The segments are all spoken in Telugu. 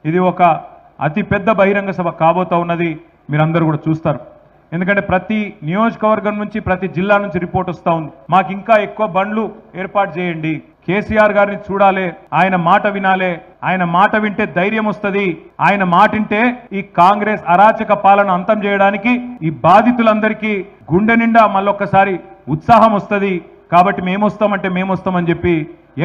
ఇది ఒక అతి పెద్ద బహిరంగ సభ కాబోతా ఉన్నది, మీరందరూ కూడా చూస్తారు. ఎందుకంటే ప్రతి నియోజకవర్గం నుంచి ప్రతి జిల్లా నుంచి రిపోర్ట్ వస్తూ ఉంది, మాకు ఇంకా ఎక్కువ బండ్లు ఏర్పాటు చేయండి, కేసీఆర్ గారిని చూడాలి, ఆయన మాట వినాలే, ఆయన మాట వింటే ధైర్యం వస్తుంది, ఆయన మాట వింటే ఈ కాంగ్రెస్ అరాచక పాలన అంతం చేయడానికి ఈ బాధితులందరికీ గుండె నిండా మళ్ళొక్కసారి ఉత్సాహం వస్తుంది, కాబట్టి మేమొస్తామంటే మేమొస్తామని చెప్పి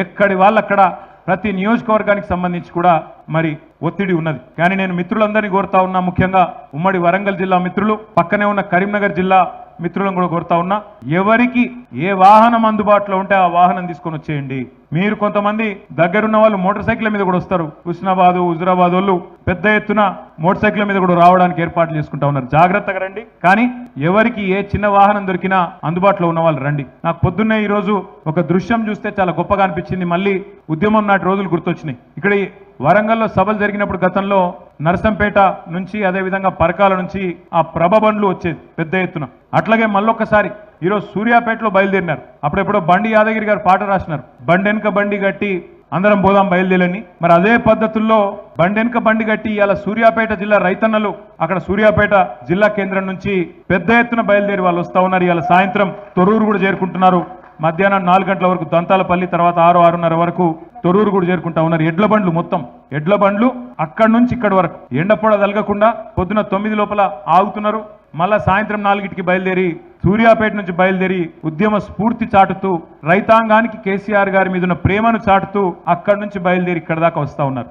ఎక్కడి వాళ్ళక్కడ ప్రతి నియోజకవర్గానికి సంబంధించి కూడా మరి ఒత్తిడి ఉన్నది. కానీ నేను మిత్రులందరినీ కోరుతా ఉన్నా, ముఖ్యంగా ఉమ్మడి వరంగల్ జిల్లా మిత్రులు, పక్కనే ఉన్న కరీంనగర్ జిల్లా మిత్రులను కూడా కోరుతా ఉన్నా, ఎవరికి ఏ వాహనం అందుబాటులో ఉంటే ఆ వాహనం తీసుకొని వచ్చేయండి. మీరు కొంతమంది దగ్గరున్న వాళ్ళు మోటార్ సైకిల్ మీద కూడా వస్తారు, హుస్నాబాద్ హుజురాబాద్ వాళ్ళు పెద్ద ఎత్తున మోటార్ సైకిల్ మీద కూడా రావడానికి ఏర్పాట్లు చేసుకుంటా ఉన్నారు. జాగ్రత్తగా రండి, కానీ ఎవరికి ఏ చిన్న వాహనం దొరికినా అందుబాటులో ఉన్న వాళ్ళు రండి. నాకు పొద్దున్నే ఈ రోజు ఒక దృశ్యం చూస్తే చాలా గొప్పగా అనిపించింది, మళ్ళీ ఉద్యమం నాటి రోజులు గుర్తొచ్చినాయి. ఇక్కడ వరంగల్లో సభలు జరిగినప్పుడు గతంలో నరసంపేట నుంచి అదేవిధంగా పరకాల నుంచి ఆ ప్రభ బండ్లు వచ్చేది పెద్ద ఎత్తున. అట్లాగే మళ్ళొక్కసారి ఈరోజు సూర్యాపేటలో బయలుదేరినారు. అప్పుడెప్పుడో బండి యాదగిరి గారు పాట రాసినారు, బండెనక బండి గట్టి అందరం పోదాం బయలుదేరని. మరి అదే పద్ధతుల్లో బండెనక బండి గట్టి ఇవాళ సూర్యాపేట జిల్లా రైతన్నలు అక్కడ సూర్యాపేట జిల్లా కేంద్రం నుంచి పెద్ద ఎత్తున బయలుదేరి వాళ్ళు వస్తూ ఉన్నారు. ఇవాళ సాయంత్రం తొర్రూరు కూడా చేరుకుంటున్నారు. మధ్యాహ్నం 4 గంటల వరకు దంతాలపల్లి, తర్వాత 6-6:30 వరకు తొర్రూరు కూడా చేరుకుంటా ఉన్నారు. ఎడ్ల బండ్లు, మొత్తం ఎడ్ల బండ్లు అక్కడి నుంచి ఇక్కడి వరకు ఎండపొడ తలగకుండా పొద్దున 9 లోపల ఆగుతున్నారు. మళ్ళా సాయంత్రం 4కి బయలుదేరి సూర్యాపేట నుంచి బయలుదేరి ఉద్యమ స్ఫూర్తి చాటుతూ రైతాంగానికి కేసీఆర్ గారి మీద ఉన్న ప్రేమను చాటుతూ అక్కడి నుంచి బయలుదేరి ఇక్కడ దాకా వస్తా ఉన్నారు.